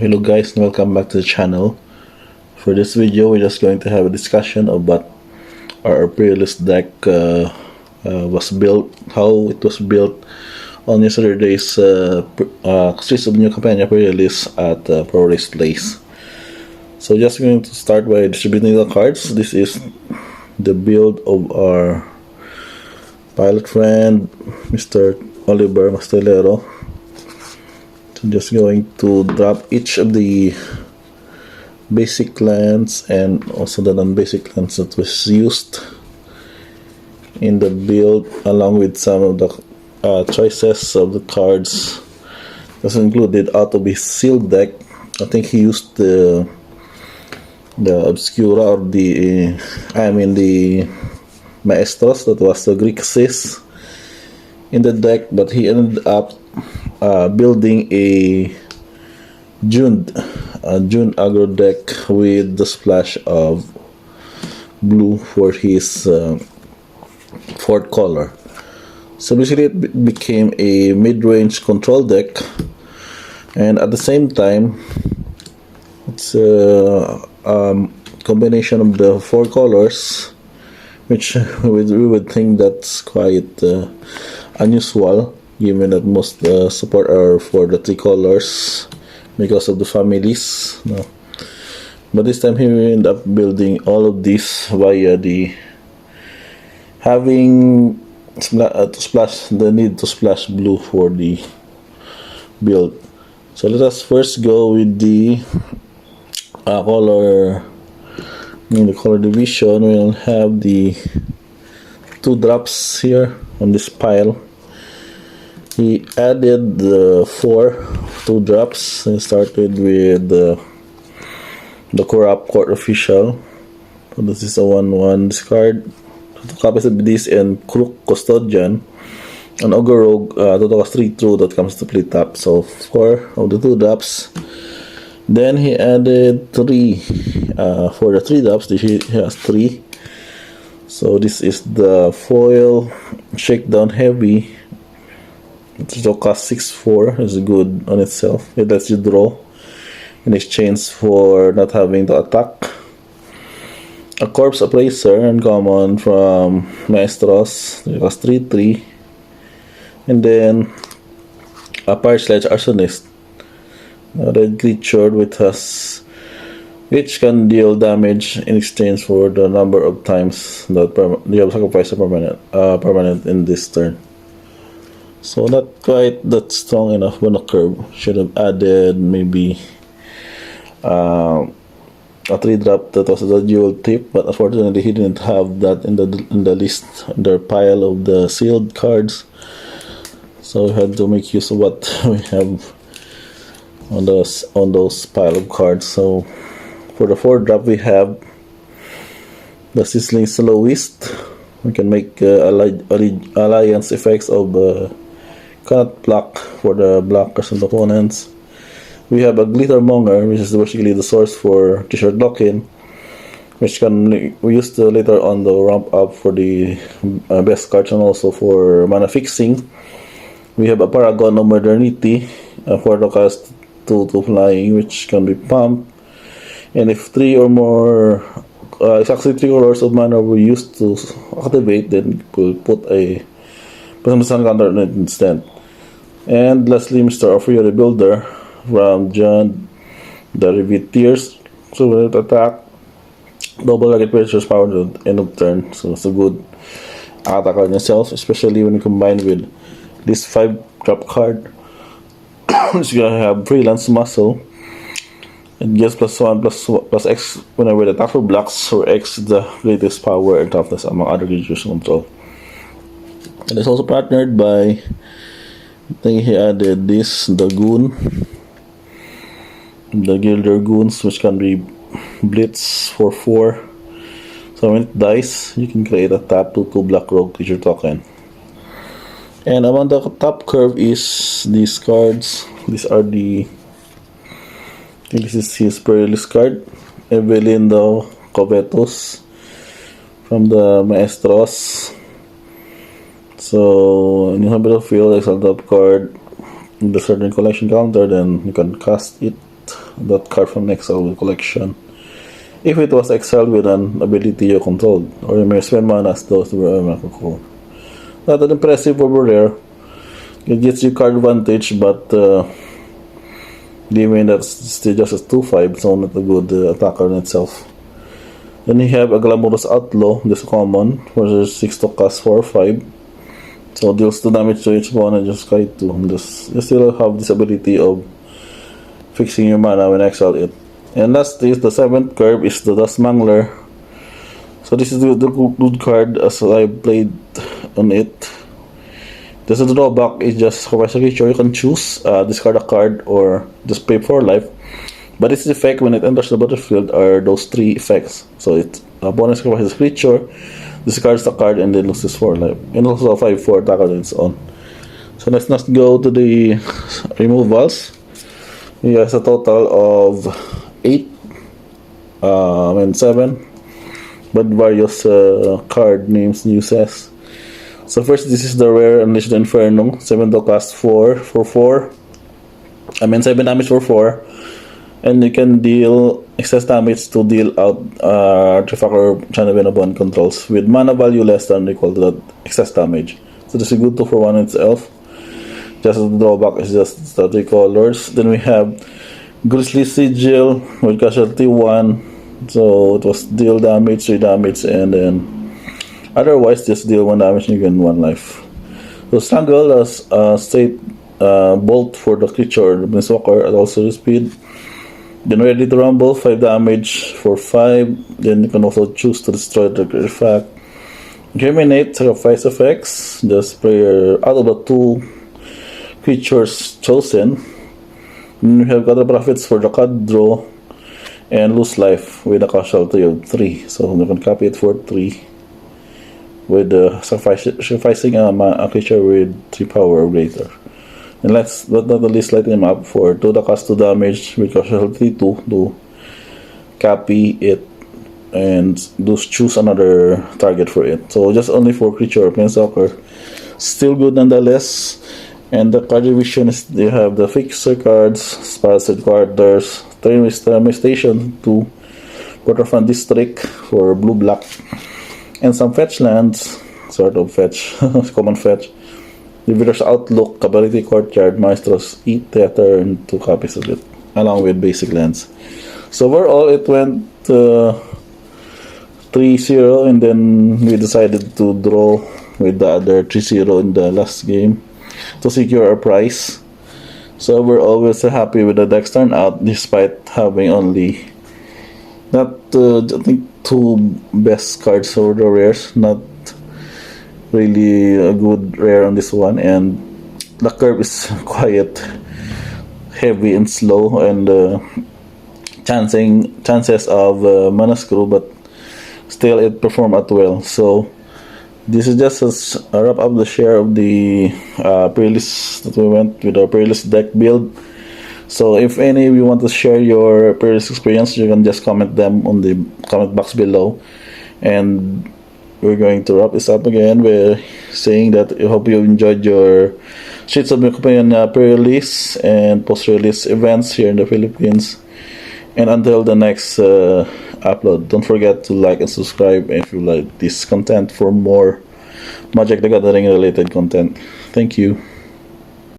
Hello guys, and welcome back to the channel. For this video, we're just going to have a discussion of what our Prerelease deck was built, how it was built on yesterday's Streets of New Capenna Prerelease at Pro Reis place. So just going to start by distributing the cards. This is the build of our pilot friend, Mr. Oliver Mastelero. Just going to drop each of the basic lands and also the non-basic lands that was used in the build, along with some of the choices of the cards that's included out of his sealed deck. I think he used the Obscura, or the Maestros, that was the Greek Sis in the deck, but he ended up building a June aggro deck with the splash of blue for his fourth color. So basically it became a mid-range control deck, and at the same time it's a combination of the four colors, which we would think that's quite unusual, given that most support are for the three colors because of the families. No. But this time he ended up building all of this via the having the need to splash blue for the build. So let us first go with the color. In the color division, we'll have the two drops here on this pile. He added the two drops and started with the Corrupt Court Official. So this is a 1/1 discard. 2 copies of this and Crook Custodian. An Ogre Rogue, total cost 3 true that comes to play tap. So 4 of the 2 drops. Then he added 3 for the 3 drops. He has 3. So this is the foil Shakedown Heavy. It costs 6/4. It's good on itself. It lets you draw in exchange for not having to attack. A Corpse Appraiser, uncommon from Maestros. It costs 3/3. And then a Fire Sledge Arsonist. A red creature which can deal damage in exchange for the number of times that you have sacrificed a permanent in this turn. So not quite that strong enough on a curve. Should have added maybe a 3-drop that was a dual tip, but unfortunately he didn't have that in the list, in the pile of the sealed cards. So we had to make use of what we have on those pile of cards. So for the 4-drop we have the Sizzling Soloist. We can make alliance effects of cannot block for the blockers and opponents. We have a Glittermonger, which is basically the source for T-shirt lock-in, which we use to later on the ramp up for the best cards and also for mana fixing. We have a Paragon of Modernity, for the cost 2 flying, which can be pumped, and if 3 or more exactly 3 colors of mana were used to activate, then we'll put some counter on it instead. And lastly, Mr. Offer the Builder from John the Revealed Tears. So when it attack, double target creature's power to the end of turn. So it's a good attack on yourself, especially when you combine with this 5-drop card. So you have Freelance Muscle. It gets +1 plus X whenever it attacks for blocks, or X the greatest power and toughness among other creatures control. And it's also partnered by, I think he added this, the Goon, the Gilder Goons, which can be Blitz for 4. So when it dies, you can create a tap to 2 black rogue creature token. And among the top curve is these cards. These are the, I think this is his Prerelease card, Evelindo Covetus from the Maestros. So when you have a field, exile top card, the certain collection counter, then you can cast it that card from exile collection. If it was exiled with an ability you controlled, or you may spend mana as those were control. Not that impressive over there. It gets you card advantage, but given that it's still just a 2/5, so not a good attacker in itself. Then you have a Glamorous Outlaw, just common, for 6 to cast 4/5. So deals 2 damage to each opponent, just carry 2. You still have this ability of fixing your mana when exile it. And last is the 7th curve is the Dust Mangler. So this is the good card as I played on it. There's a drawback is just sacrifice a creature. You can choose discard a card or just pay for life. But its effect when it enters the battlefield are those 3 effects. So it opponent sacrifices a creature, discards the card, and then loses 4 life. And also a 5/4 attack on its own. So let's not go to the removals. He has a total of 8 and 7, but various card names uses. So first, this is the rare Unleash the Inferno, 7 to cast 4 for 4. 7 damage for 4, and you can deal excess damage to deal out artifact or channel when upon controls with mana value less than or equal to that excess damage. So this is good 2 for 1 itself. Just the drawback is just the 3 colors. Then we have Grisly Sigil with casualty 1, so it was deal damage, 3 damage, and then otherwise just deal 1 damage and you gain 1 life. So Strangle as state bolt for the creature, the Planeswalker, at also speed. Then Ready to Rumble, 5 damage for 5. Then you can also choose to destroy the artifact. Germinate, sacrifice effects, just player out of the 2 creatures chosen. You have got the profits for the card draw and lose life with a casualty of 3. So you can copy it for 3 with sacrificing a creature with 3 power or greater. And let's but not the least light him up for 2 to cast 2 damage with casualty 2 to copy it and choose another target for it. So just only for creature or Planeswalker. Still good nonetheless. And the card division is you have the fixer cards, Sparacid Quarters, Train Station 2, Waterfront District for blue-black, and some fetch lands, sort of fetch, common fetch. Reader's Outlook, Cabality Courtyard, Maestro's Eat Theater, and 2 copies of it, along with basic lands. So overall, it went 3-0, and then we decided to draw with the other 3-0 in the last game to secure our prize. So we're always happy with the deck's turnout, despite having only not I think 2 best cards over the rares, not really a good rare on this one, and the curve is quite heavy and slow, and chances of mana screw, but still it performed out well. So this is just a wrap up the share of the Prerelease that we went with our Prerelease deck build. So if any of you want to share your Prerelease experience, you can just comment them on the comment box below. And we're going to wrap this up again. We're saying that I hope you enjoyed your Streets of New Capenna Prerelease and post-release events here in the Philippines. And until the next upload, don't forget to like and subscribe if you like this content for more Magic the Gathering related content. Thank you.